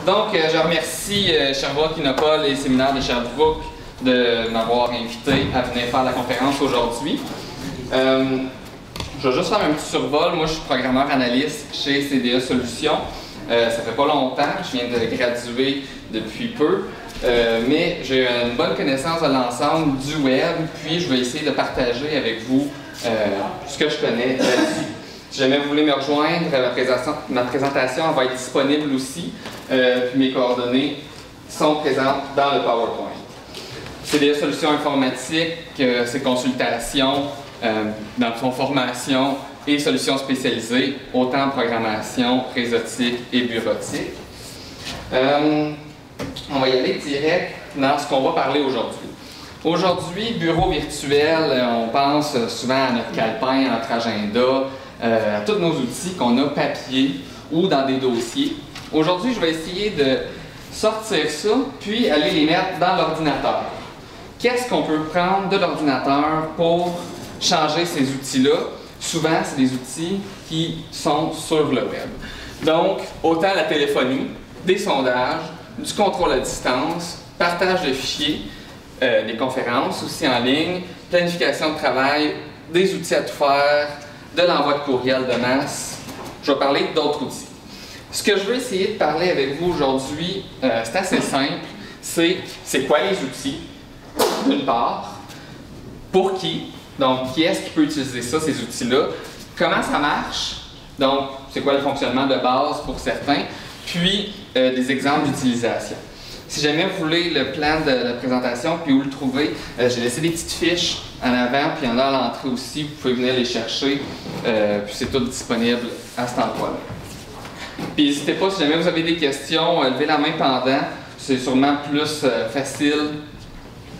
Donc, je remercie Sherbrooke Innopol et le séminaire de Sherbrooke de m'avoir invité à venir faire la conférence aujourd'hui. Je vais juste faire un petit survol. Moi, je suis programmeur analyste chez CDE Solutions. Ça fait pas longtemps, je viens de graduer depuis peu, mais j'ai une bonne connaissance de l'ensemble du web, puis je vais essayer de partager avec vous ce que je connais là-dessus. Si jamais vous voulez me rejoindre, ma présentation va être disponible aussi, puis mes coordonnées sont présentes dans le PowerPoint. CDE Solutions informatiques, c'est consultations, dans le fond formation et solutions spécialisées, autant en programmation, réseautique et bureautique. On va y aller direct dans ce qu'on va parler aujourd'hui. Aujourd'hui, bureau virtuel, on pense souvent à notre calepin, à notre agenda, à tous nos outils qu'on a papier ou dans des dossiers. Aujourd'hui, je vais essayer de sortir ça, puis aller les mettre dans l'ordinateur. Qu'est-ce qu'on peut prendre de l'ordinateur pour changer ces outils-là? Souvent, c'est des outils qui sont sur le web. Donc, autant la téléphonie, des sondages, du contrôle à distance, partage de fichiers, des conférences aussi en ligne, planification de travail, des outils à tout faire, de l'envoi de courriel de masse. Je vais parler d'autres outils. Ce que je veux essayer de parler avec vous aujourd'hui, c'est assez simple. C'est quoi les outils, d'une part, pour qui, donc qui est-ce qui peut utiliser ça, ces outils-là, comment ça marche, donc c'est quoi le fonctionnement de base pour certains, puis des exemples d'utilisation. Si jamais vous voulez le plan de la présentation, puis où le trouver, j'ai laissé des petites fiches en avant, puis il y en a à l'entrée aussi, vous pouvez venir les chercher, puis c'est tout disponible à cet endroit-là. Puis n'hésitez pas, si jamais vous avez des questions, levez la main pendant, c'est sûrement plus facile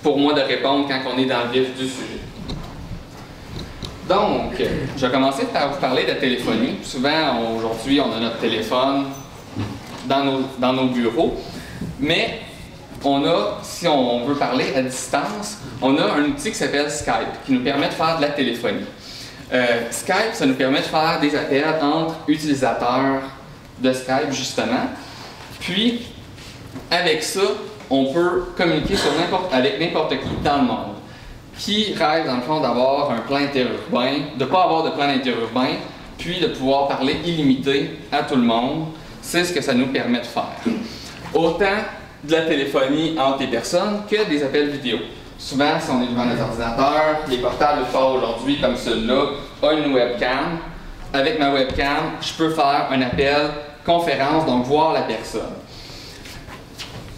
pour moi de répondre quand on est dans le vif du sujet. Donc, je vais commencer par vous parler de la téléphonie. Souvent, aujourd'hui, on a notre téléphone dans nos bureaux, mais on a, si on veut parler à distance, on a un outil qui s'appelle Skype, qui nous permet de faire de la téléphonie. Skype, ça nous permet de faire des appels entre utilisateurs de Skype, justement. Puis, avec ça, on peut communiquer avec n'importe qui dans le monde. Qui rêve, dans le fond, d'avoir un plan interurbain, de ne pas avoir de plan interurbain, puis de pouvoir parler illimité à tout le monde, c'est ce que ça nous permet de faire. Autant de la téléphonie entre les personnes que des appels vidéo. Souvent, si on est devant notre ordinateur, les portables forts aujourd'hui, comme celui-là, ont une webcam. Avec ma webcam, je peux faire un appel conférence, donc voir la personne.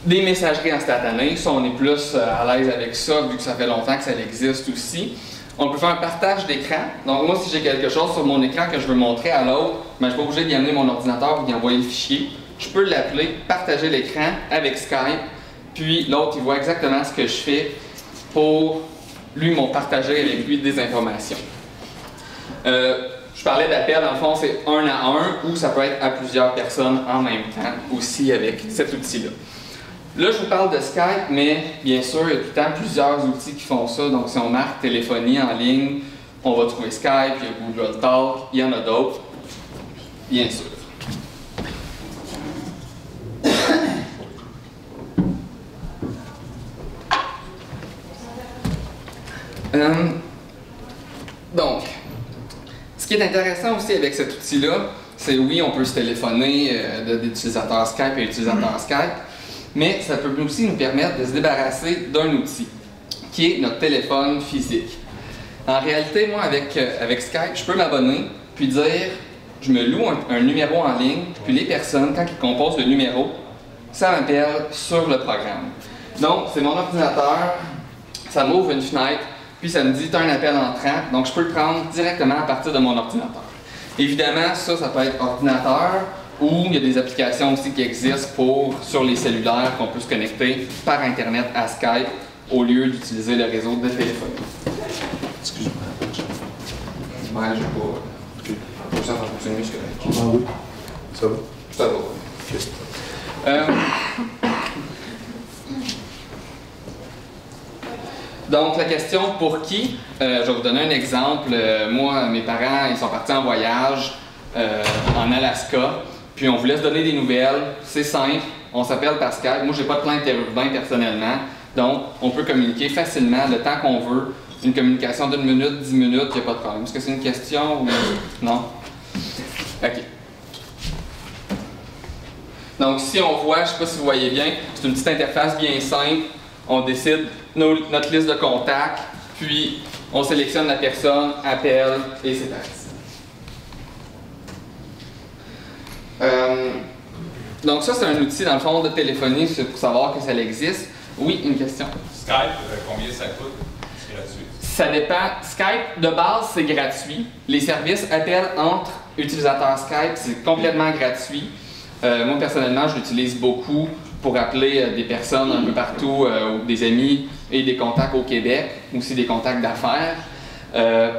Des messageries instantanées, ça on est plus à l'aise avec ça, vu que ça fait longtemps que ça existe aussi. On peut faire un partage d'écran. Donc moi, si j'ai quelque chose sur mon écran que je veux montrer à l'autre, ben, je ne suis pas obligé d'y amener mon ordinateur ou d'y envoyer le fichier. Je peux l'appeler, partager l'écran avec Skype, puis l'autre, il voit exactement ce que je fais pour lui, partager avec lui des informations. Je parlais d'appel, dans le fond, c'est 1 à 1, ou ça peut être à plusieurs personnes en même temps aussi avec cet outil-là. Là, je vous parle de Skype, mais bien sûr, il y a tout le temps plusieurs outils qui font ça. Donc, si on marque téléphonie en ligne, on va trouver Skype, il y a Google Talk, il y en a d'autres, bien sûr. Donc, ce qui est intéressant aussi avec cet outil-là, c'est oui, on peut se téléphoner d'utilisateur Skype et utilisateur Skype, mais ça peut aussi nous permettre de se débarrasser d'un outil, qui est notre téléphone physique. En réalité, moi, avec Skype, je peux m'abonner, puis dire, je me loue un numéro en ligne, puis les personnes, quand ils composent le numéro, ça m'appelle sur le programme. Donc, c'est mon ordinateur, ça m'ouvre une fenêtre, puis ça me dit, tu as un appel entrant, donc je peux le prendre directement à partir de mon ordinateur. Évidemment, ça peut être ordinateur, ou il y a des applications aussi qui existent sur les cellulaires qu'on peut se connecter par Internet à Skype au lieu d'utiliser le réseau de téléphonie. Excuse-moi. Ouais, je vais pas. Ok. Ça va fonctionner, c'est correct. Ah oui. Ça va? Ça va. Okay. Donc, la question pour qui? Je vais vous donner un exemple. Moi, mes parents, ils sont partis en voyage en Alaska. Puis on voulait se donner des nouvelles, c'est simple, on s'appelle par Skype. Moi, j'ai pas de plan interurbain personnellement, donc on peut communiquer facilement le temps qu'on veut. Une communication d'1 minute, 10 minutes, il n'y a pas de problème. Est-ce que c'est une question ou non? OK. Donc, si on voit, je ne sais pas si vous voyez bien, c'est une petite interface bien simple. On décide notre liste de contacts, puis on sélectionne la personne, appelle, et c'est parti. Donc ça, c'est un outil, dans le fond, de téléphonie, c'est pour savoir que ça existe. Oui, une question? Skype, combien ça coûte? C'est gratuit. Ça dépend. Skype, de base, c'est gratuit. Les services appels entre utilisateurs Skype, c'est complètement gratuit. Moi, personnellement, je l'utilise beaucoup pour appeler des personnes un peu partout, des amis et des contacts au Québec, aussi des contacts d'affaires.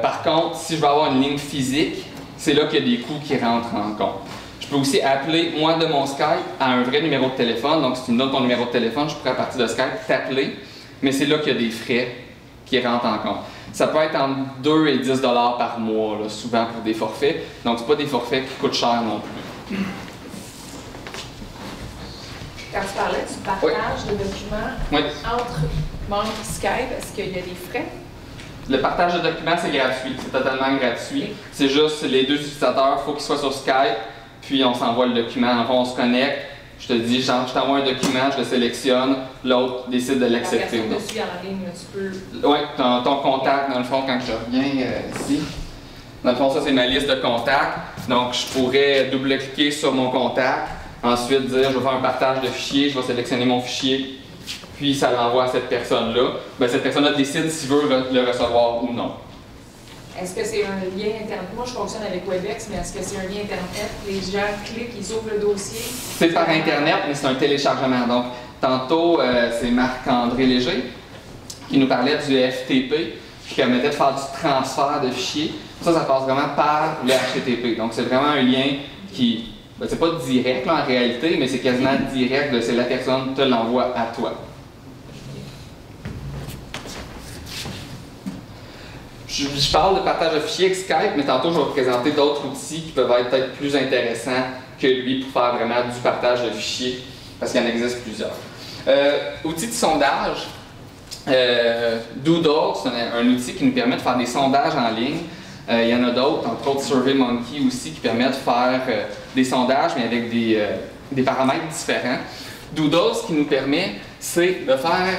Par contre, si je veux avoir une ligne physique, c'est là qu'il y a des coûts qui rentrent en compte. Je peux aussi appeler, moi, de mon Skype à un vrai numéro de téléphone. Donc, si tu me donnes ton numéro de téléphone, je pourrais, à partir de Skype, t'appeler. Mais c'est là qu'il y a des frais qui rentrent en compte. Ça peut être entre 2 et 10 $ par mois, là, souvent pour des forfaits. Donc, ce pas des forfaits qui coûtent cher non plus. Quand tu parlais du partage de documents entre membres Skype, est-ce qu'il y a des frais? Le partage de documents, c'est gratuit. C'est totalement gratuit. C'est juste les deux utilisateurs, il faut qu'ils soient sur Skype, puis on s'envoie le document. Enfin, on se connecte. Je te dis, genre, je t'envoie un document, je le sélectionne, l'autre décide de l'accepter. La personne dessus en ligne, tu peux... Oui, ton contact, dans le fond, quand je reviens ici. Dans le fond, ça, c'est ma liste de contacts. Donc, je pourrais double-cliquer sur mon contact. Ensuite, dire, je vais faire un partage de fichiers, je vais sélectionner mon fichier, puis ça l'envoie à cette personne-là. Bien, cette personne-là décide s'il veut le recevoir ou non. Est-ce que c'est un lien Internet? Moi, je fonctionne avec Webex, mais est-ce que c'est un lien Internet? Les gens cliquent, ils ouvrent le dossier? C'est par Internet, mais c'est un téléchargement. Donc, tantôt, c'est Marc-André Léger qui nous parlait du FTP, qui permettait de faire du transfert de fichiers. Ça passe vraiment par le HTTP. Donc, c'est vraiment un lien qui... Ben, c'est pas direct là, en réalité, mais c'est quasiment direct. C'est la personne te l'envoie à toi. Je parle de partage de fichiers avec Skype, mais tantôt je vais vous présenter d'autres outils qui peuvent être peut-être plus intéressants que lui pour faire vraiment du partage de fichiers, parce qu'il y en existe plusieurs. Outils de sondage. Doodle, c'est un outil qui nous permet de faire des sondages en ligne. Il y en a d'autres, entre autres SurveyMonkey aussi, qui permet de faire des sondages, mais avec des paramètres différents. Doodle, ce qui nous permet, c'est de faire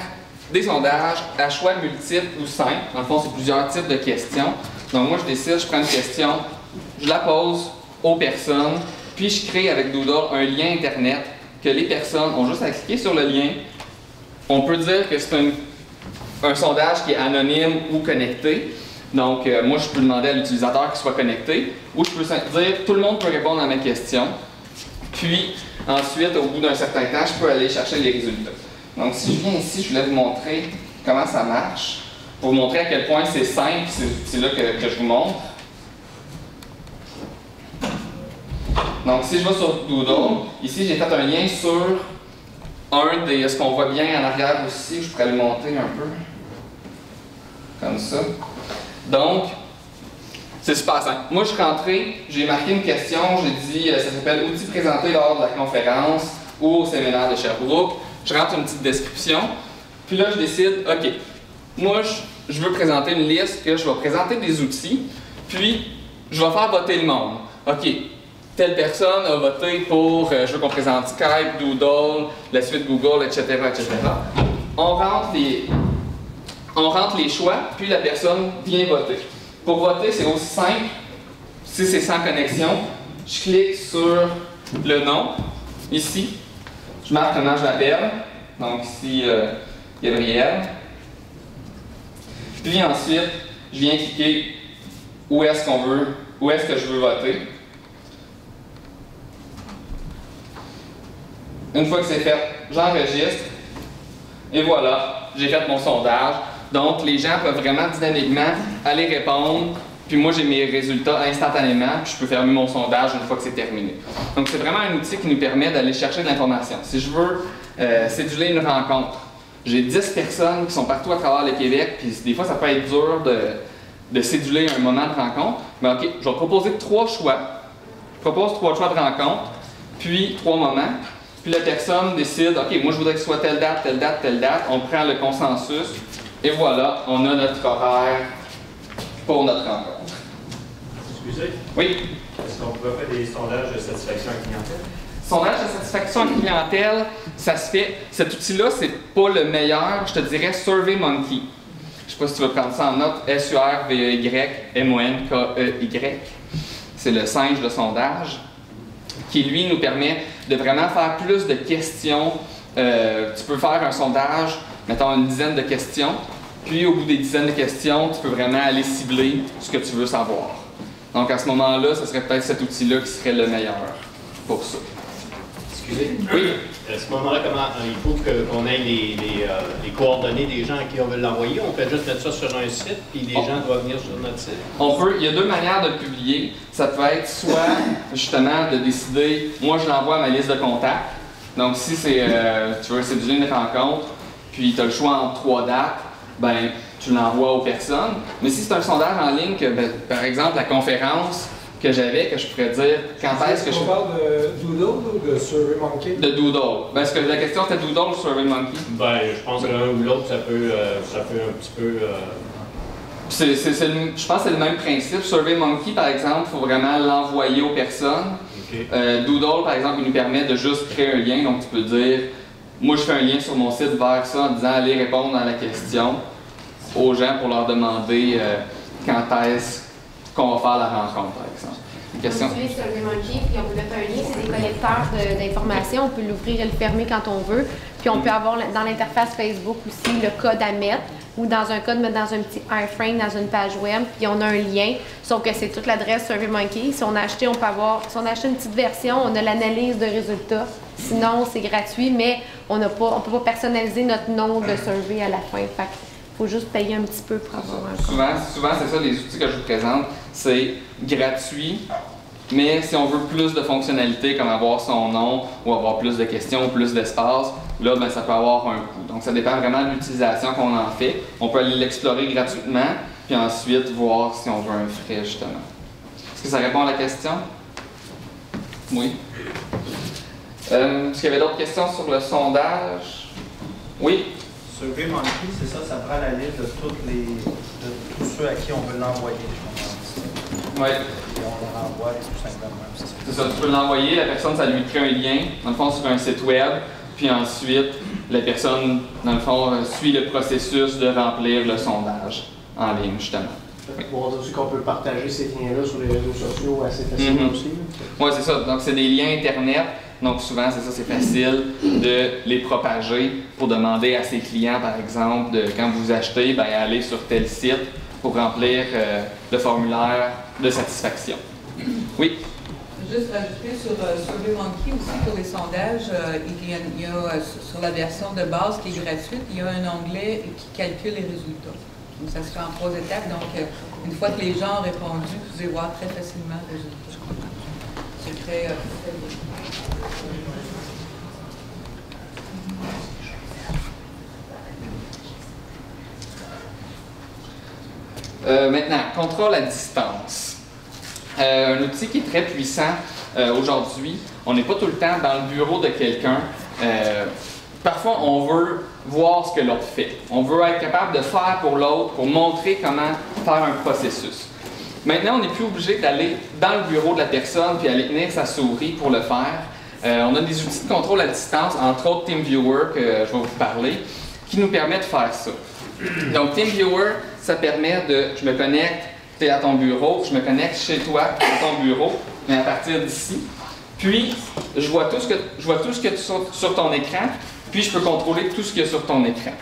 des sondages à choix multiples ou simples. Dans le fond, c'est plusieurs types de questions. Donc moi, je décide, je prends une question, je la pose aux personnes, puis je crée avec Doodle un lien Internet que les personnes ont juste à cliquer sur le lien. On peut dire que c'est un sondage qui est anonyme ou connecté. Donc, moi, je peux demander à l'utilisateur qu'il soit connecté, ou je peux dire tout le monde peut répondre à ma question. Puis, ensuite, au bout d'un certain temps, je peux aller chercher les résultats. Donc, si je viens ici, je voulais vous montrer comment ça marche, pour vous montrer à quel point c'est simple, c'est là que je vous montre. Donc, si je vais sur Doodle, ici, j'ai fait un lien sur un des... Ce qu'on voit bien en arrière aussi, je pourrais le monter un peu, comme ça. Donc, c'est super simple. Moi, je suis rentré, j'ai marqué une question, j'ai dit, ça s'appelle « Outils présentés lors de la conférence » ou au séminaire de Sherbrooke. Je rentre une petite description, puis là, je décide, OK, moi, je veux présenter une liste, que je vais présenter des outils, puis je vais faire voter le monde. OK, telle personne a voté pour, je veux qu'on présente Skype, Doodle, la suite Google, etc., etc. On rentre les choix, puis la personne vient voter. Pour voter, c'est aussi simple. Si c'est sans connexion, je clique sur le nom, ici. Je marque comment je l'appelle. Donc ici, Gabriel. Puis ensuite, je viens cliquer où est-ce que je veux voter. Une fois que c'est fait, j'enregistre. Et voilà, j'ai fait mon sondage. Donc, les gens peuvent vraiment dynamiquement aller répondre, puis moi, j'ai mes résultats instantanément, puis je peux fermer mon sondage une fois que c'est terminé. Donc, c'est vraiment un outil qui nous permet d'aller chercher de l'information. Si je veux céduler une rencontre, j'ai 10 personnes qui sont partout à travers le Québec, puis des fois, ça peut être dur de céduler un moment de rencontre, mais OK, je vais proposer 3 choix. Je propose 3 choix de rencontre, puis 3 moments. puis la personne décide, OK, moi je voudrais que ce soit telle date, telle date, telle date, on prend le consensus, et voilà, on a notre horaire pour notre rencontre. Excusez, Oui? est-ce qu'on pourrait faire des sondages de satisfaction à clientèle? Sondage de satisfaction à clientèle, ça se fait. Cet outil-là, c'est pas le meilleur, je te dirais SurveyMonkey. Je sais pas si tu veux prendre ça en note. SurveyMonkey. C'est le singe de sondage qui, lui, nous permet de vraiment faire plus de questions. Tu peux faire un sondage, mettons une dizaine de questions, puis au bout des dizaines de questions, tu peux vraiment aller cibler ce que tu veux savoir. Donc à ce moment-là, ce serait peut-être cet outil-là qui serait le meilleur pour ça. Excusez. Oui. À ce moment-là, comment il faut qu'on ait les coordonnées des gens à qui on veut l'envoyer? On peut juste mettre ça sur un site, puis les gens doivent venir sur notre site? Il y a deux manières de le publier. Ça peut être soit, justement, de décider, moi je l'envoie à ma liste de contacts. Donc si c'est, tu veux céduler une rencontre, puis tu as le choix entre 3 dates, ben tu l'envoies aux personnes. Mais si c'est un sondage en ligne, que, ben, par exemple, la conférence que j'avais, que je pourrais dire quand est-ce que je... On parle de Doodle ou de SurveyMonkey? De Doodle. Ben, est-ce que la question c'était Doodle ou SurveyMonkey? Ben, je pense que l'un ou l'autre, ça peut un petit peu... Je pense que c'est le même principe. SurveyMonkey, par exemple, il faut vraiment l'envoyer aux personnes. Okay. Doodle, par exemple, il nous permet de juste créer un lien. Donc, tu peux dire, moi, je fais un lien sur mon site vers ça en disant, allez répondre à la question aux gens pour leur demander quand est-ce qu'on va faire la rencontre, par exemple. Une question? On utilise SurveyMonkey, puis on peut mettre un lien, c'est des collecteurs d'informations. On peut l'ouvrir et le fermer quand on veut. Puis on peut avoir dans l'interface Facebook aussi le code à mettre, ou dans un code, mettre dans un petit iframe, dans une page web, puis on a un lien, sauf que c'est toute l'adresse SurveyMonkey. Si on a acheté, on peut avoir, si on a acheté une petite version, on a l'analyse de résultats. Sinon, c'est gratuit, mais on ne peut pas personnaliser notre nom de survey à la fin. Fait faut juste payer un petit peu pour avoir un compte. Souvent c'est ça, les outils que je vous présente, c'est gratuit, mais si on veut plus de fonctionnalités, comme avoir son nom, ou avoir plus de questions, ou plus d'espace, là, ben, ça peut avoir un coût. Donc, ça dépend vraiment de l'utilisation qu'on en fait. On peut aller l'explorer gratuitement, puis ensuite voir si on veut un frais, justement. Est-ce que ça répond à la question? Oui. Est-ce qu'il y avait d'autres questions sur le sondage? Oui? SurveyMonkey, c'est ça, ça prend la liste de tous ceux à qui on veut l'envoyer, je comprends. Oui. Et on le renvoie tout simplement. C'est ça, tu peux l'envoyer, la personne, ça lui crée un lien, dans le fond, sur un site web, puis ensuite, la personne, dans le fond, suit le processus de remplir le sondage en ligne, justement. On dit aussi qu'on peut partager ces liens-là sur les réseaux sociaux assez facilement aussi. Oui, c'est ça. Donc, c'est des liens Internet. Donc, souvent, c'est ça, c'est facile de les propager pour demander à ses clients, par exemple, quand vous achetez, ben, allez sur tel site pour remplir le formulaire de satisfaction. Oui? Juste rajouter sur SurveyMonkey aussi pour les sondages, il y a sur la version de base qui est gratuite, il y a un onglet qui calcule les résultats. Donc ça se fait en 3 étapes. Donc une fois que les gens ont répondu, vous pouvez voir très facilement le résultat. C'est très bien. Maintenant, contrôle à distance. Un outil qui est très puissant aujourd'hui. On n'est pas tout le temps dans le bureau de quelqu'un. Parfois, on veut voir ce que l'autre fait. On veut être capable de faire pour l'autre, pour montrer comment faire un processus. Maintenant, on n'est plus obligé d'aller dans le bureau de la personne puis aller tenir sa souris pour le faire. On a des outils de contrôle à distance, entre autres TeamViewer, que je vais vous parler, qui nous permet de faire ça. Donc, TeamViewer, ça permet de, je me connecte, tu es à ton bureau, je me connecte chez toi, à ton bureau, mais à partir d'ici. Puis, je vois tout ce que tu as sur ton écran, puis je peux contrôler tout ce qu'il y a sur ton écran.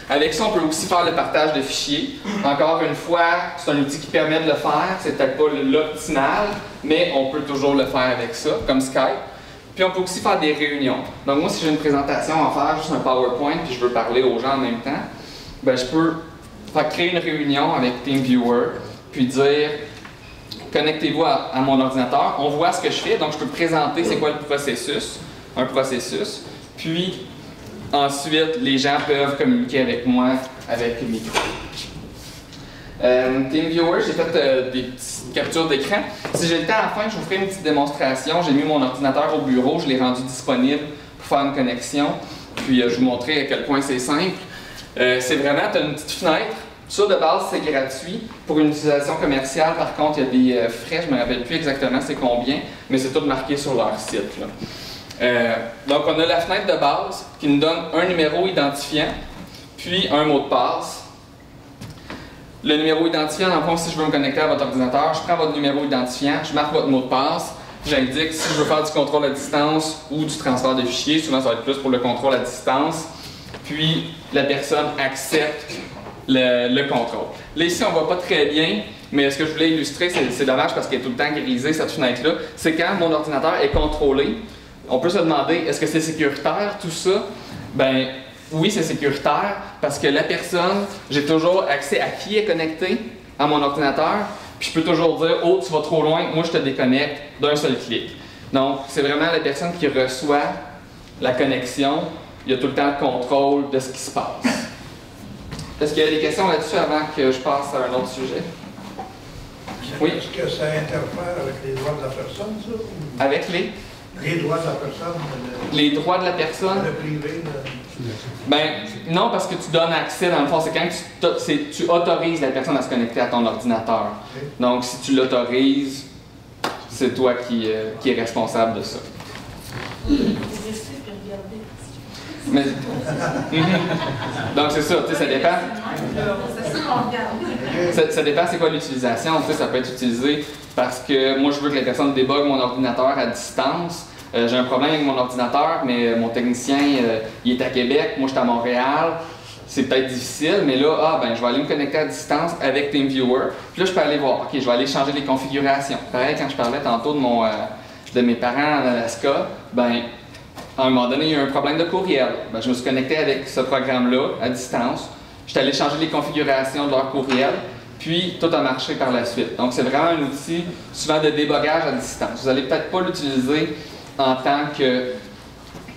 Avec ça, on peut aussi faire le partage de fichiers. Encore une fois, c'est un outil qui permet de le faire. C'est peut-être pas l'optimal, mais on peut toujours le faire avec ça, comme Skype. Puis on peut aussi faire des réunions. Donc moi, si j'ai une présentation à faire, juste un PowerPoint, puis je veux parler aux gens en même temps, ben je peux créer une réunion avec TeamViewer, puis dire connectez-vous à mon ordinateur, on voit ce que je fais, donc je peux présenter c'est quoi le processus, un processus, puis ensuite les gens peuvent communiquer avec moi avec le micro. TeamViewer, j'ai fait des petites captures d'écran. Si j'ai le temps à la fin, je vous ferai une petite démonstration. J'ai mis mon ordinateur au bureau, je l'ai rendu disponible pour faire une connexion. Puis je vous montrer à quel point c'est simple. C'est vraiment, tu as une petite fenêtre. Ça, de base, c'est gratuit. Pour une utilisation commerciale, par contre, il y a des frais. Je ne me rappelle plus exactement c'est combien, mais c'est tout marqué sur leur site, là. Donc, on a la fenêtre de base qui nous donne un numéro identifiant, puis un mot de passe. Le numéro identifiant, dans le fond, si je veux me connecter à votre ordinateur, je prends votre numéro identifiant, je marque votre mot de passe, j'indique si je veux faire du contrôle à distance ou du transfert de fichiers. Souvent, ça va être plus pour le contrôle à distance. Puis, la personne accepte le contrôle. Là, ici, on ne voit pas très bien, mais ce que je voulais illustrer, c'est dommage parce qu'elle est tout le temps grisée, cette fenêtre-là, c'est quand mon ordinateur est contrôlé. On peut se demander, est-ce que c'est sécuritaire, tout ça? Ben oui, c'est sécuritaire parce que la personne, j'ai toujours accès à qui est connecté à mon ordinateur, puis je peux toujours dire, oh, tu vas trop loin, moi je te déconnecte d'un seul clic. Donc, c'est vraiment la personne qui reçoit la connexion, il y a tout le temps le contrôle de ce qui se passe. Est-ce qu'il y a des questions là-dessus avant que je passe à un autre sujet? Oui? Est-ce que ça interfère avec les droits de la personne, ça? Ou... Avec les droits de la personne? Les droits de la personne? Le privé? Ben, non, parce que tu donnes accès, dans le fond, c'est quand tu autorises la personne à se connecter à ton ordinateur. Okay. Donc, si tu l'autorises, c'est toi qui est responsable de ça. Mais, donc, c'est ça, tu sais, ça dépend. Ça dépend c'est quoi l'utilisation. Tu sais, ça peut être utilisé parce que moi, je veux que la personne débogue mon ordinateur à distance. J'ai un problème avec mon ordinateur, mais mon technicien, il est à Québec, moi, je suis à Montréal. C'est peut-être difficile, mais là, je vais aller me connecter à distance avec TeamViewer. Puis là, je peux aller voir, OK, je vais aller changer les configurations. Pareil, quand je parlais tantôt de mes parents en Alaska, à un moment donné, il y a eu un problème de courriel. Je me suis connecté avec ce programme-là, à distance. Je suis allé changer les configurations de leur courriel, puis tout a marché par la suite. Donc, c'est vraiment un outil, souvent, de débogage à distance. Vous n'allez peut-être pas l'utiliser en tant que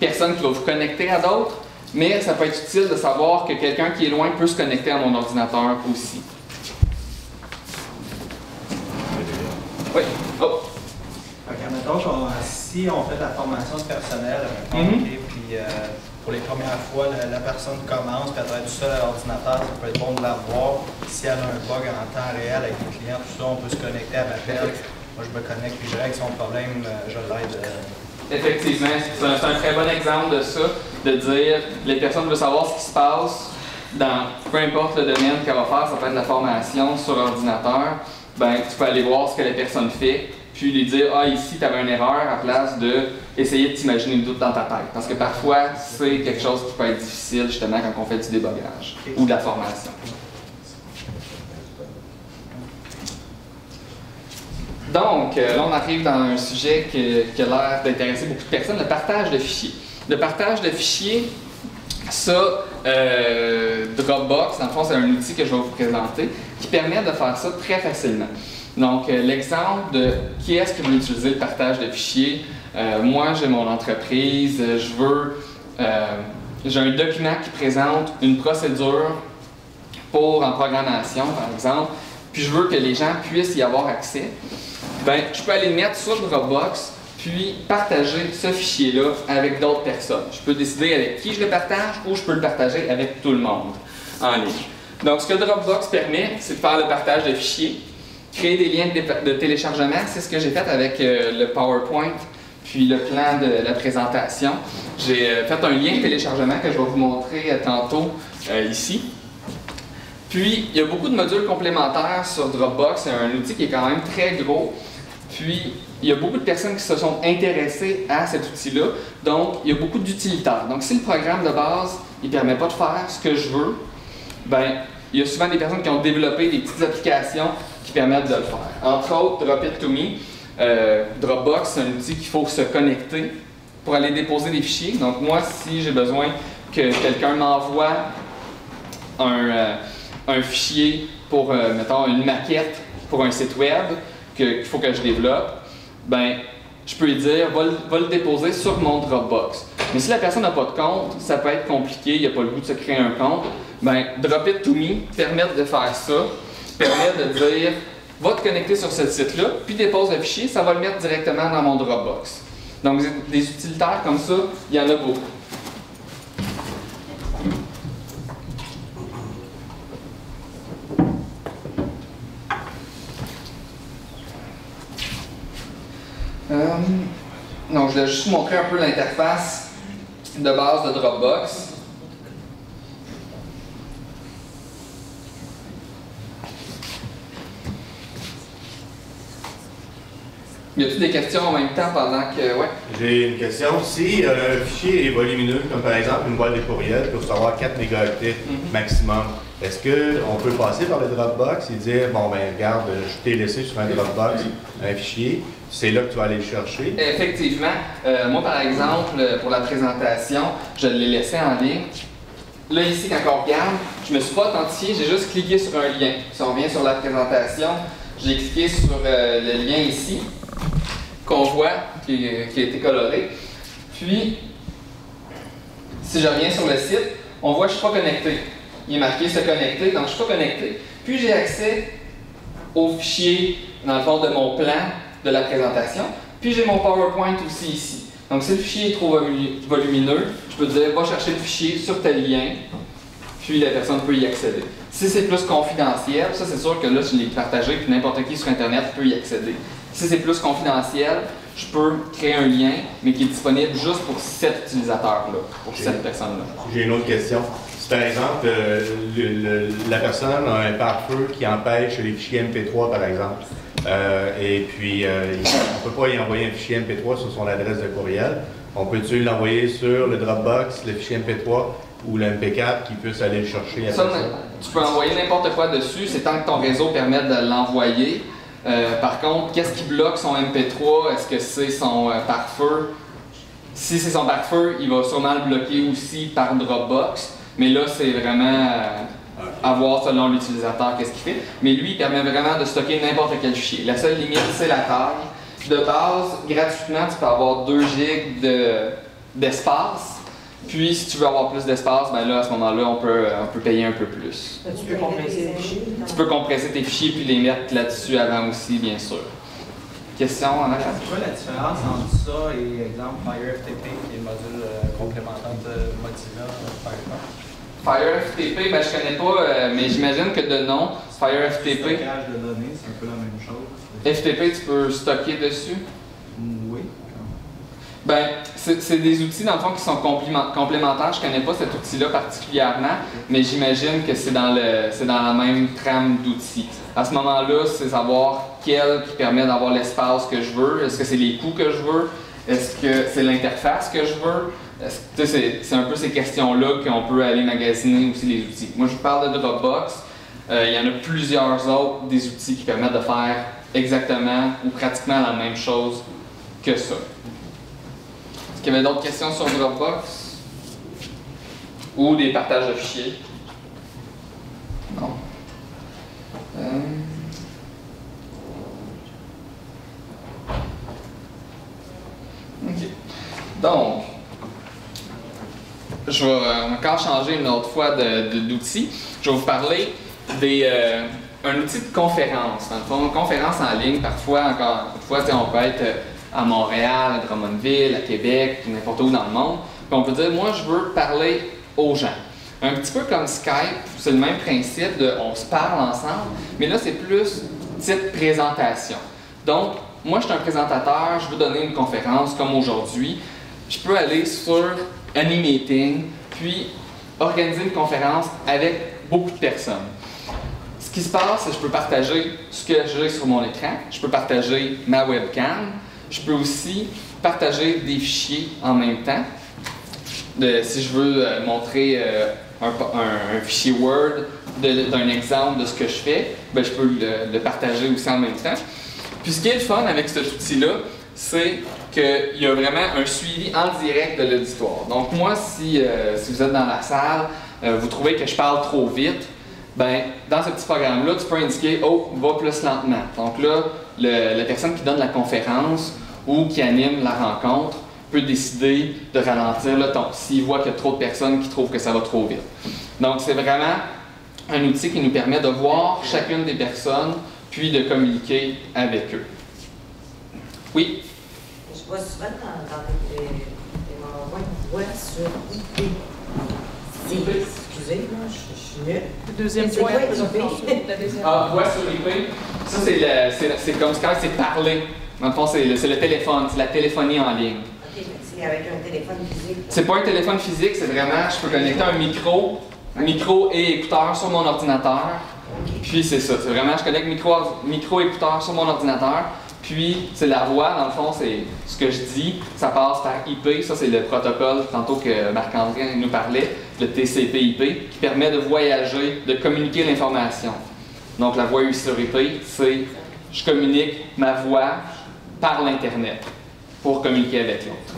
personne qui va vous connecter à d'autres, mais ça peut être utile de savoir que quelqu'un qui est loin peut se connecter à mon ordinateur aussi. Oui? Oh! Mettons, si on fait de la formation de personnel, puis pour les premières fois, la personne commence, puis elle travaille tout seul à l'ordinateur, ça peut être bon de la voir. Si elle a un bug en temps réel avec les clients, tout ça, on peut se connecter à l'appel. Moi, je me connecte, puis je règle son problème, je l'aide. Effectivement, c'est un très bon exemple de ça, de dire les personnes veulent savoir ce qui se passe dans peu importe le domaine qu'elle va faire, ça peut être la formation sur ordinateur, tu peux aller voir ce que la personne fait, puis lui dire « Ah, ici, tu avais une erreur » à place d'essayer de t'imaginer le doute dans ta tête. Parce que parfois, c'est quelque chose qui peut être difficile justement quand on fait du débogage ou de la formation. Donc, là, on arrive dans un sujet qui a l'air d'intéresser beaucoup de personnes, le partage de fichiers. Le partage de fichiers, ça, Dropbox, dans le fond, c'est un outil que je vais vous présenter qui permet de faire ça très facilement. Donc, l'exemple de qui est-ce qui veut utiliser le partage de fichiers. Moi, j'ai mon entreprise, j'ai un document qui présente une procédure en programmation, par exemple, puis je veux que les gens puissent y avoir accès. Je peux aller le mettre sur Dropbox, puis partager ce fichier-là avec d'autres personnes. Je peux décider avec qui je le partage ou je peux le partager avec tout le monde en ligne. Donc, ce que Dropbox permet, c'est de faire le partage de fichiers, créer des liens de téléchargement. C'est ce que j'ai fait avec le PowerPoint, puis le plan de la présentation. J'ai fait un lien de téléchargement que je vais vous montrer tantôt ici. Puis, il y a beaucoup de modules complémentaires sur Dropbox. C'est un outil qui est quand même très gros. Puis, il y a beaucoup de personnes qui se sont intéressées à cet outil-là. Donc, il y a beaucoup d'utilitaires. Donc, si le programme de base ne permet pas de faire ce que je veux, il y a souvent des personnes qui ont développé des petites applications qui permettent de le faire. Entre autres, Drop-it-to-me. Dropbox, c'est un outil qu'il faut se connecter pour aller déposer des fichiers. Donc, moi, si j'ai besoin que quelqu'un m'envoie un fichier pour, mettons, une maquette pour un site web qu'il faut que je développe, je peux lui dire, va le déposer sur mon Dropbox. Mais si la personne n'a pas de compte, ça peut être compliqué, il n'y a pas le goût de se créer un compte. Drop-it-to-me permet de faire ça, permet de dire, va te connecter sur ce site-là, puis dépose le fichier, ça va le mettre directement dans mon Dropbox. Donc, des utilitaires comme ça, il y en a beaucoup. Donc, je vais juste montrer un peu l'interface de base de Dropbox. Y a-t-il des questions en même temps pendant que... Ouais. J'ai une question. Si un fichier est volumineux, comme par exemple une boîte de courriel, pour savoir 4 mégaoctets maximum, est-ce qu'on peut passer par le Dropbox et dire, bon, ben regarde, je t'ai laissé sur un Dropbox un fichier, c'est là que tu vas aller le chercher? Effectivement. Moi, par exemple, pour la présentation, je l'ai laissé en ligne. Là, ici, quand on regarde, je ne me suis pas authentifié, j'ai juste cliqué sur un lien. Si on revient sur la présentation, j'ai cliqué sur le lien ici, qu'on voit, qui a été coloré. Puis, si je reviens sur le site, on voit que je ne suis pas connecté. Il est marqué « Se connecter », donc je ne suis pas connecté. Puis, j'ai accès au fichier, dans le fond, de mon plan de la présentation. Puis, j'ai mon PowerPoint aussi ici. Donc, si le fichier est trop volumineux, je peux dire « Va chercher le fichier sur tel lien », puis la personne peut y accéder. Si c'est plus confidentiel, ça c'est sûr que là, je l'ai partagé, puis n'importe qui sur Internet peut y accéder. Si c'est plus confidentiel, je peux créer un lien, mais qui est disponible juste pour cet utilisateur-là, pour cette personne-là. J'ai une autre question. Si par exemple, la personne a un pare-feu qui empêche les fichiers MP3, par exemple, et puis on ne peut pas y envoyer un fichier MP3 sur son adresse de courriel, on peut-tu l'envoyer sur le Dropbox, le fichier MP3, ou le MP4 qui puisse aller le chercher après ça? Tu peux envoyer n'importe quoi dessus, c'est tant que ton réseau permet de l'envoyer. Par contre, qu'est-ce qui bloque son MP3? Est-ce que c'est son pare-feu? Si c'est son pare-feu, il va sûrement le bloquer aussi par Dropbox. Mais là, c'est vraiment à voir selon l'utilisateur qu'est-ce qu'il fait. Mais lui, il permet vraiment de stocker n'importe quel fichier. La seule limite, c'est la taille. De base, gratuitement, tu peux avoir 2 gigs d'espace. Puis, si tu veux avoir plus d'espace, ben là, à ce moment-là, on peut payer un peu plus. Tu peux compresser tes fichiers? Tu peux compresser tes fichiers puis les mettre là-dessus avant aussi, bien sûr. Question en arrière? C'est quoi la différence entre ça et, exemple, FireFTP, qui est le module complémentaire de Mozilla Firefox? FireFTP, ben, je connais pas, mais j'imagine que de nom, FireFTP. Le stockage de données, c'est un peu la même chose. FTP, tu peux stocker dessus? Oui. Ben, c'est des outils, dans le fond, qui sont complémentaires. Je ne connais pas cet outil-là particulièrement, mais j'imagine que c'est dans la même trame d'outils. À ce moment-là, c'est savoir quel qui permet d'avoir l'espace que je veux. Est-ce que c'est les coûts que je veux? Est-ce que c'est l'interface que je veux? C'est un peu ces questions-là qu'on peut aller magasiner aussi les outils. Moi, je vous parle de Dropbox. Il y en a plusieurs autres des outils qui permettent de faire exactement ou pratiquement la même chose que ça. Est-ce qu'il y avait d'autres questions sur Dropbox? Ou des partages de fichiers? Non. OK. Donc, je vais encore changer une autre fois d'outil. Je vais vous parler d'un outil de conférence. Dans le fond, une conférence en ligne, parfois, encore une fois, on peut être à Montréal, à Drummondville, à Québec, n'importe où dans le monde. Puis on peut dire, moi, je veux parler aux gens. Un petit peu comme Skype, c'est le même principe de on se parle ensemble, mais là, c'est plus type présentation. Donc, moi, je suis un présentateur, je veux donner une conférence comme aujourd'hui. Je peux aller sur AnyMeeting, puis organiser une conférence avec beaucoup de personnes. Ce qui se passe, c'est que je peux partager ce que j'ai sur mon écran, je peux partager ma webcam, je peux aussi partager des fichiers en même temps. Si je veux montrer un fichier Word d'un exemple de ce que je fais, ben, je peux le partager aussi en même temps. Puis ce qui est le fun avec cet outil-là, c'est qu'il y a vraiment un suivi en direct de l'auditoire. Donc moi, si vous êtes dans la salle, vous trouvez que je parle trop vite, ben, dans ce petit programme-là, tu peux indiquer « Oh, va plus lentement ». Donc là, la personne qui donne la conférence ou qui anime la rencontre peut décider de ralentir le ton s'il voit qu'il y a trop de personnes qui trouvent que ça va trop vite. Donc c'est vraiment un outil qui nous permet de voir chacune des personnes puis de communiquer avec eux. Oui? Je vois souvent dans m'envoie une voix sur IP. Excusez-moi, je suis nulle. Le deuxième point, la deuxième. Ah, voix sur IP, ça c'est comme Skype, c'est parler. Dans le fond, c'est le téléphone, c'est la téléphonie en ligne. OK, c'est avec un téléphone physique. C'est pas un téléphone physique, c'est vraiment, je peux connecter un micro et écouteur sur mon ordinateur. Puis c'est ça, c'est vraiment, je connecte micro-écouteur sur mon ordinateur. Puis c'est la voix, dans le fond, c'est ce que je dis, ça passe par IP. Ça, c'est le protocole, tantôt que Marc-André nous parlait, le TCP/IP, qui permet de voyager, de communiquer l'information. Donc la voix sur IP, c'est je communique ma voix par l'Internet pour communiquer avec l'autre.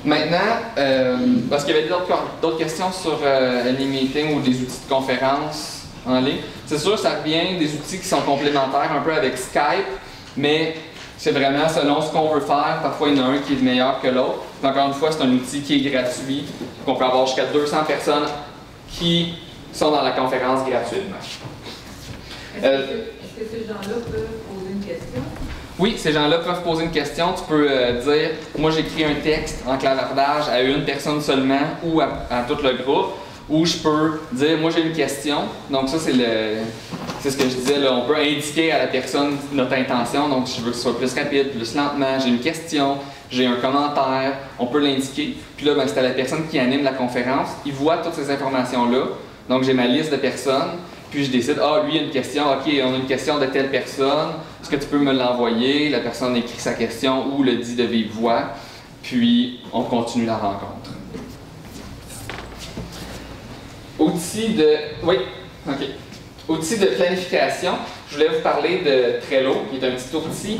Maintenant, parce qu'il y avait d'autres questions sur l'e-meeting ou des outils de conférence en ligne. C'est sûr, ça revient des outils qui sont complémentaires un peu avec Skype, mais c'est vraiment selon ce qu'on veut faire. Parfois, il y en a un qui est meilleur que l'autre. Encore une fois, c'est un outil qui est gratuit, qu'on peut avoir jusqu'à 200 personnes qui sont dans la conférence gratuitement. Est-ce que ces gens-là peuvent poser une question? Oui, ces gens-là peuvent poser une question. Tu peux dire, moi j'écris un texte en clavardage à une personne seulement ou à tout le groupe. Ou je peux dire, moi j'ai une question. Donc ça, c'est ce que je disais, là. On peut indiquer à la personne notre intention. Donc si je veux que ce soit plus rapide, plus lentement, j'ai une question, j'ai un commentaire, on peut l'indiquer. Puis là, ben, c'est à la personne qui anime la conférence. Il voit toutes ces informations-là. Donc j'ai ma liste de personnes. Puis je décide, lui, il y a une question, OK, on a une question de telle personne, est-ce que tu peux me l'envoyer? La personne écrit sa question ou le dit de vive voix, puis on continue la rencontre. Outils de... Oui, OK. Outils de planification. Je voulais vous parler de Trello, qui est un petit outil.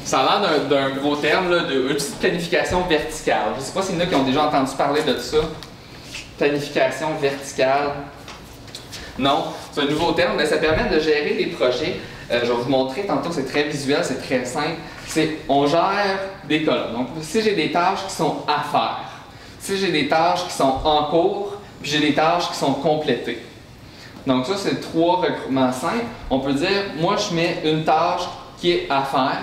Ça a l'air d'un gros terme, là, de outil de planification verticale. Je ne sais pas s'il y en a qui ont déjà entendu parler de ça. Planification verticale. Non, c'est un nouveau terme, mais ça permet de gérer des projets. Je vais vous montrer tantôt, c'est très visuel, c'est très simple. On gère des colonnes. Donc, si j'ai des tâches qui sont à faire, si j'ai des tâches qui sont en cours, puis j'ai des tâches qui sont complétées. Donc ça, c'est 3 regroupements simples. On peut dire, moi, je mets une tâche qui est à faire,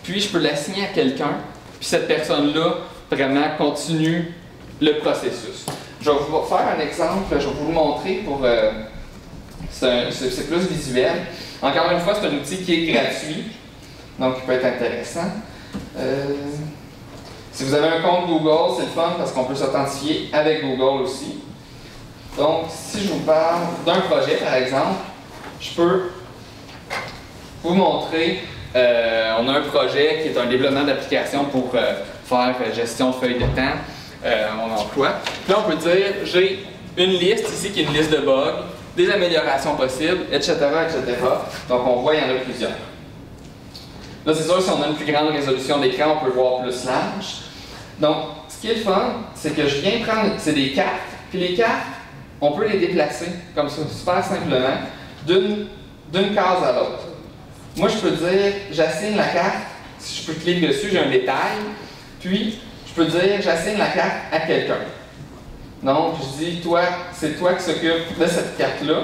puis je peux l'assigner à quelqu'un, puis cette personne-là vraiment continue le processus. Je vais vous faire un exemple, je vais vous le montrer pour... c'est plus visuel. Encore une fois, c'est un outil qui est gratuit, donc il peut être intéressant. Si vous avez un compte Google, c'est le fun parce qu'on peut s'authentifier avec Google aussi. Donc, si je vous parle d'un projet, par exemple, je peux vous montrer, on a un projet qui est un développement d'application pour faire gestion de feuilles de temps, mon emploi. Puis là, on peut dire, j'ai une liste ici qui est une liste de bugs, des améliorations possibles, etc., etc. Donc, on voit, il y en a plusieurs. Là, c'est sûr, si on a une plus grande résolution d'écran, on peut voir plus large. Donc, ce qui est le fun, c'est que je viens prendre, c'est des cartes, puis les cartes, on peut les déplacer, comme ça, super simplement, d'une case à l'autre. Moi, je peux dire, j'assigne la carte, si je peux cliquer dessus, j'ai un détail, puis je peux dire, j'assigne la carte à quelqu'un. Donc, je dis, toi, c'est toi qui s'occupe de cette carte-là.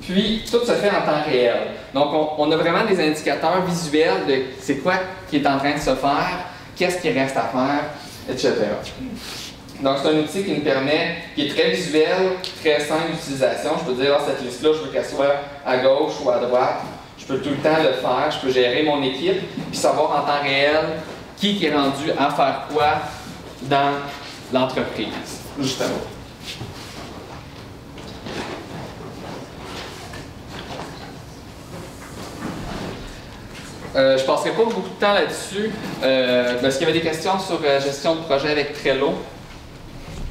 Puis, tout se fait en temps réel. Donc, on a vraiment des indicateurs visuels de c'est quoi qui est en train de se faire, qu'est-ce qui reste à faire, etc. Donc, c'est un outil qui nous permet, qui est très visuel, très simple d'utilisation. Je peux dire, cette liste-là, je veux qu'elle soit à gauche ou à droite. Je peux tout le temps le faire, je peux gérer mon équipe, puis savoir en temps réel qui est rendu à faire quoi dans l'entreprise, justement. Je ne passerai pas beaucoup de temps là-dessus, parce qu'il y avait des questions sur gestion de projet avec Trello.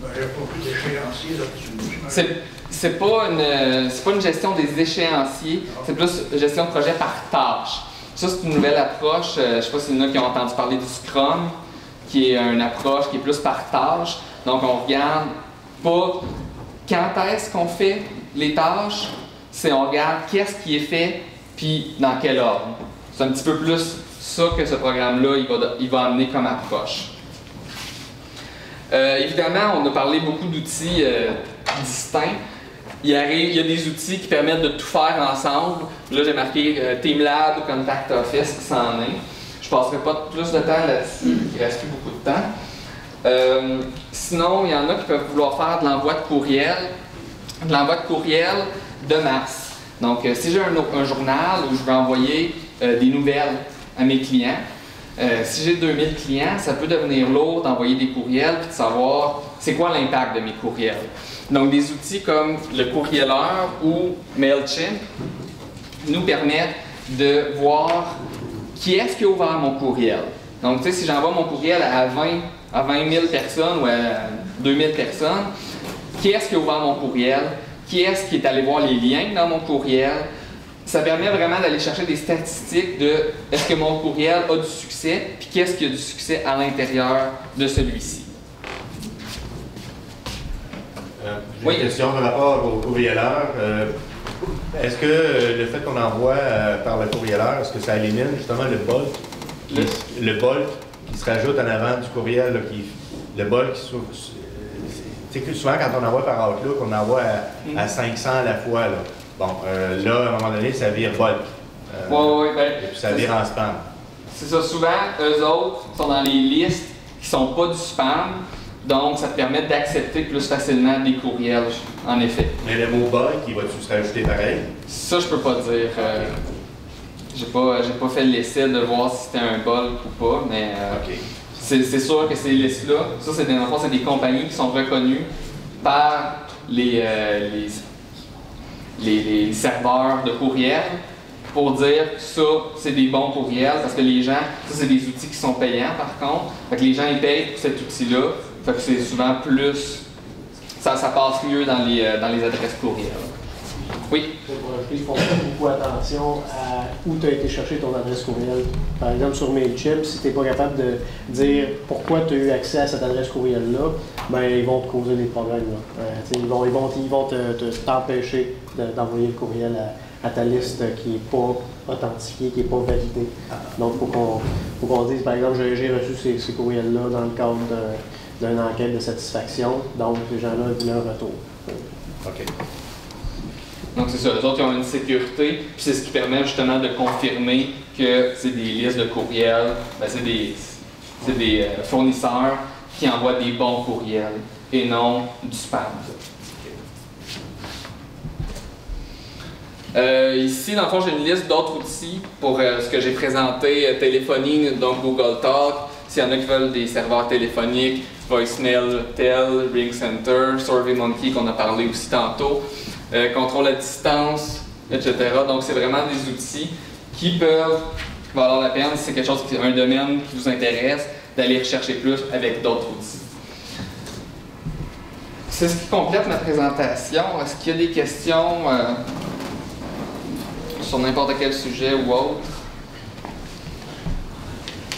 Il n'y a pas plus d'échéancier là-dessus. C'est pas une gestion des échéanciers, c'est plus gestion de projet par tâche. Ça, c'est une nouvelle approche. Je ne sais pas s'il y en a qui ont entendu parler du Scrum, qui est une approche qui est plus par tâche. Donc, on regarde pas quand est-ce qu'on fait les tâches, on regarde qu'est-ce qui est fait, puis dans quel ordre. C'est un petit peu plus ça que ce programme-là, il va amener comme approche. Évidemment, on a parlé beaucoup d'outils distincts. Il y a des outils qui permettent de tout faire ensemble. Là, j'ai marqué TeamLab ou Contact Office qui s'en est. Je ne passerai pas plus de temps là-dessus, il ne reste plus beaucoup de temps. Sinon, il y en a qui peuvent vouloir faire de l'envoi de courriel de masse. Donc, si j'ai un journal où je veux envoyer des nouvelles à mes clients, si j'ai 2000 clients, ça peut devenir lourd d'envoyer des courriels et de savoir c'est quoi l'impact de mes courriels. Donc, des outils comme le courrieleur ou MailChimp nous permettent de voir qui est-ce qui a ouvert mon courriel. Donc, tu sais, si j'envoie mon courriel à 20 000 personnes ou à 2000 personnes, qui est-ce qui a ouvert mon courriel? Qui est-ce qui est allé voir les liens dans mon courriel? Ça permet vraiment d'aller chercher des statistiques de est-ce que mon courriel a du succès, puis qu'est-ce qui a du succès à l'intérieur de celui-ci. J'ai une question par rapport au courrieleur. Est-ce que le fait qu'on envoie par le courrieleur, est-ce que ça élimine justement le bulk? Le bulk qui se rajoute en avant du courriel, là, le bulk qui c'est que souvent quand on envoie par Outlook, on envoie à 500 à la fois. Là. Bon, là, à un moment donné, ça vire bulk. Et puis ça vire en spam. C'est ça, souvent, eux autres sont dans les listes qui ne sont pas du spam, donc ça te permet d'accepter plus facilement des courriels, en effet. Mais le mot bulk, il va-tu se rajouter pareil? Ça, je peux pas dire. J'ai pas fait l'essai de voir si c'était un bulk ou pas, mais c'est sûr que ces listes-là, ça, c'est des compagnies qui sont reconnues par les serveurs de courriel pour dire que ça, c'est des bons courriels, parce que les gens, ça, c'est des outils qui sont payants par contre, fait que les gens, ils payent pour cet outil-là, fait que c'est souvent plus, ça passe mieux dans les adresses courriel. Oui? Ils font beaucoup attention à où tu as été chercher ton adresse courriel. Par exemple, sur MailChimp, si tu n'es pas capable de dire pourquoi tu as eu accès à cette adresse courriel-là, ben, ils vont te causer des problèmes. Ils vont t'empêcher d'envoyer le courriel à ta liste qui n'est pas authentifiée, qui n'est pas validée. Donc, il faut qu'on dise, par exemple, j'ai reçu ces courriels-là dans le cadre d'une enquête de satisfaction. Donc, ces gens-là ont un retour. OK. Donc c'est ça, les autres ils ont une sécurité, puis c'est ce qui permet justement de confirmer que c'est des listes de courriels, ben, c'est des fournisseurs qui envoient des bons courriels et non du spam. Ici, dans le fond, j'ai une liste d'autres outils pour ce que j'ai présenté, téléphonie, donc Google Talk, s'il y en a qui veulent des serveurs téléphoniques, Voicemail, Tel, RingCenter, SurveyMonkey qu'on a parlé aussi tantôt. Contrôle à distance, etc. Donc, c'est vraiment des outils qui peuvent valoir la peine, si c'est quelque chose un domaine qui vous intéresse, d'aller rechercher plus avec d'autres outils. C'est ce qui complète ma présentation. Est-ce qu'il y a des questions sur n'importe quel sujet ou autre?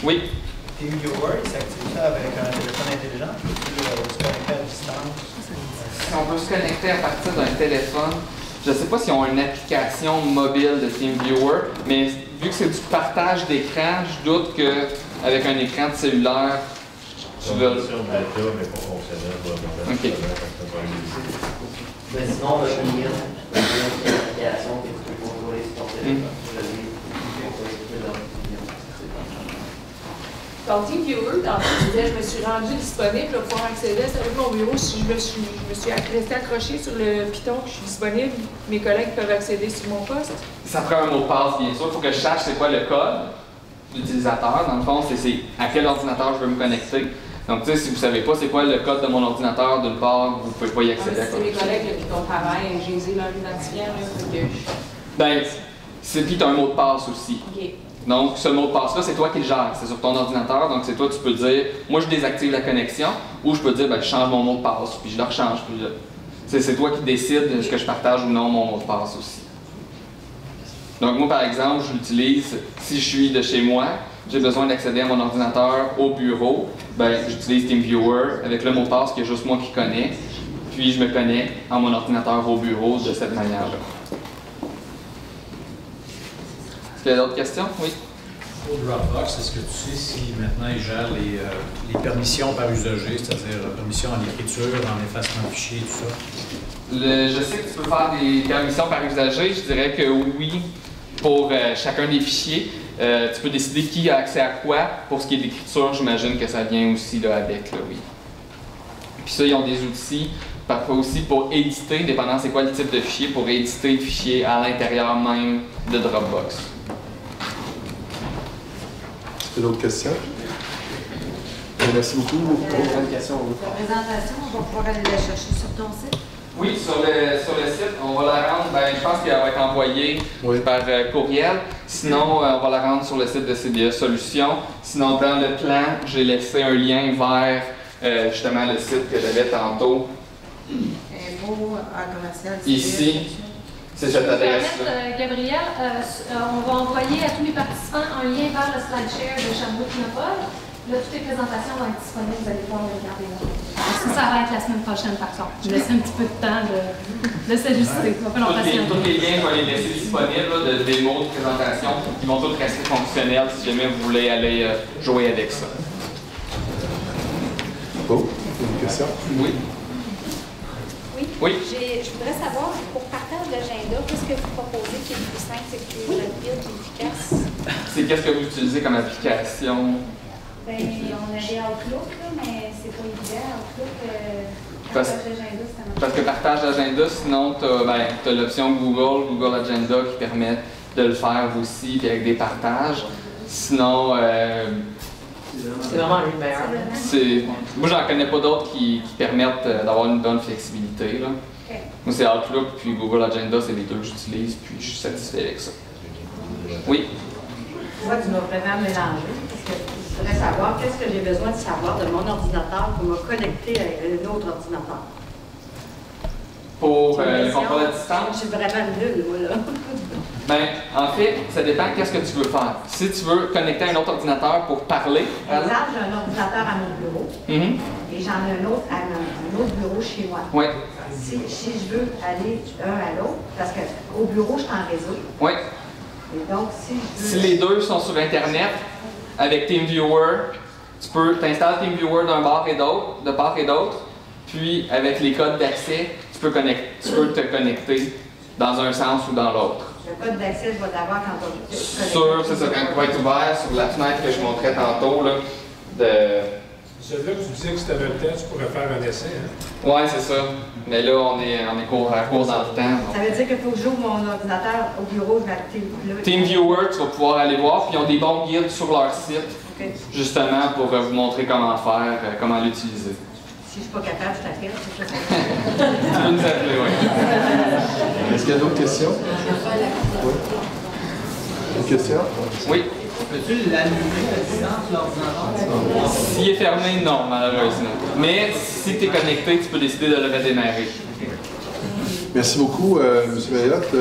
Oui? TeamViewer, il s'active ça avec un téléphone intelligent? Peux-tu se connecter à distance? Si on peut se connecter à partir d'un téléphone, je ne sais pas s'ils ont une application mobile de TeamViewer, mais vu que c'est du partage d'écran, je doute qu'avec un écran de cellulaire, tu veux... OK. Mais sinon, on a une application que tu peux contrôler sur ton téléphone. Donc, TeamViewer, dans le disais, je me suis rendue disponible pour pouvoir accéder à mon bureau. Si je me suis restée accrochée sur le piton que je suis disponible, mes collègues peuvent accéder sur mon poste. Ça prend un mot de passe, bien sûr. Il faut que je sache c'est quoi le code d'utilisateur. Dans le fond, c'est à quel ordinateur je veux me connecter. Donc, tu sais, si vous ne savez pas c'est quoi le code de mon ordinateur, d'une part, vous ne pouvez pas y accéder. C'est mes collègues qui ont travaillé, j'ai leur identifiant. Ben, puis tu as un mot de passe aussi. OK. Donc, ce mot de passe-là, c'est toi qui le gères. C'est sur ton ordinateur, donc c'est toi, tu peux dire, moi, je désactive la connexion, ou je peux dire, ben, je change mon mot de passe, puis je le rechange. C'est toi qui décides de ce que je partage ou non mon mot de passe aussi. Donc, moi, par exemple, je l'utilise, si je suis de chez moi, j'ai besoin d'accéder à mon ordinateur au bureau, ben, j'utilise TeamViewer avec le mot de passe que juste moi qui connais, puis je me connecte à mon ordinateur au bureau de cette manière-là. Est-ce qu'il y a d'autres questions? Oui? Pour Dropbox, est-ce que tu sais si maintenant ils gèrent les permissions par usager, c'est-à-dire permission à l'écriture, en effacement de fichiers, tout ça? Je sais que tu peux faire des permissions par usager. Je dirais que oui, pour chacun des fichiers. Tu peux décider qui a accès à quoi. Pour ce qui est d'écriture, j'imagine que ça vient aussi là, avec, là, oui. Puis ça, ils ont des outils, parfois aussi pour éditer, dépendant c'est quoi le type de fichier, pour éditer le fichier à l'intérieur même de Dropbox. D'autres questions? Merci beaucoup. Bonne question. La présentation, on va pouvoir aller la chercher sur ton site? Oui, sur le site, on va la rendre, je pense qu'elle va être envoyée par courriel. Sinon, on va la rendre sur le site de CDE Solutions. Sinon, dans le plan, j'ai laissé un lien vers justement le site que j'avais tantôt. Info en commercial. Ici, c'est cette adresse-là. Gabriel, on va envoyer à tous les participants un lien vers le SlideShare de Sherbrooke-Nopal. Là, toutes les présentations vont être disponibles, vous allez pouvoir les regarder là. Ça va être la semaine prochaine, par contre. Je laisse un petit peu de temps de s'ajuster. Tous les liens, je vais les laisser disponibles là, de démos, de présentation. Ils vont tous rester fonctionnels si jamais vous voulez aller jouer avec ça. Oh, une question? Oui. Oui. Je voudrais savoir, pour partage d'agenda, qu'est-ce que vous proposez qui est le plus simple, c'est plus rapide, plus efficace? C'est qu'est-ce que vous utilisez comme application? On avait Outlook, là, mais c'est pas évident. Outlook, partage d'agenda, c'est parce que partage d'agenda, sinon, tu as l'option Google Agenda qui permet de le faire aussi, puis avec des partages. Sinon, c'est vraiment une meilleure. Moi, j'en connais pas d'autres qui permettent d'avoir une bonne flexibilité. Là. Okay. Moi, c'est Outlook, puis Google Agenda, c'est les deux que j'utilise, puis je suis satisfait avec ça. Oui? Moi, tu m'as vraiment mélangé, parce que je voudrais savoir qu'est-ce que j'ai besoin de savoir de mon ordinateur pour me connecter à un autre ordinateur. Pour le contrôle à distance? Je suis vraiment nulle, moi, là. En fait, ça dépend qu'est-ce que tu veux faire. Si tu veux connecter à un autre ordinateur pour parler... Par exemple, j'ai un ordinateur à mon bureau, et j'en ai un autre à un autre bureau chez moi. Oui. Si je veux aller d'un à l'autre, parce qu'au bureau, je suis en réseau. Oui. Et donc, si les deux sont sur Internet, avec TeamViewer, tu peux t'installer TeamViewer de part et d'autre, puis avec les codes d'accès, tu peux te connecter dans un sens ou dans l'autre. Le code d'accès, je vais l'avoir quand on... C'est ça, quand il va être ouvert sur la fenêtre que je montrais tantôt, là, Celui-là que tu disais que si tu avais le temps, tu pourrais faire un essai, hein? Oui, c'est ça. Mais là, on est court dans le temps. Ça veut dire qu'il faut que j'ouvre mon ordinateur au bureau, je vais activer TeamViewer, tu vas pouvoir aller voir, puis ils ont des bons guides sur leur site, justement pour vous montrer comment faire, comment l'utiliser. Si je ne suis pas capable, je t'appelle. Tu peux nous appeler, oui. Est-ce qu'il y a d'autres questions? Oui. Une question? Oui. Peux-tu l'allumer à distance, l'ordinateur? S'il est fermé, non, malheureusement. Mais si tu es connecté, tu peux décider de le redémarrer. Merci beaucoup, M. Mayotte.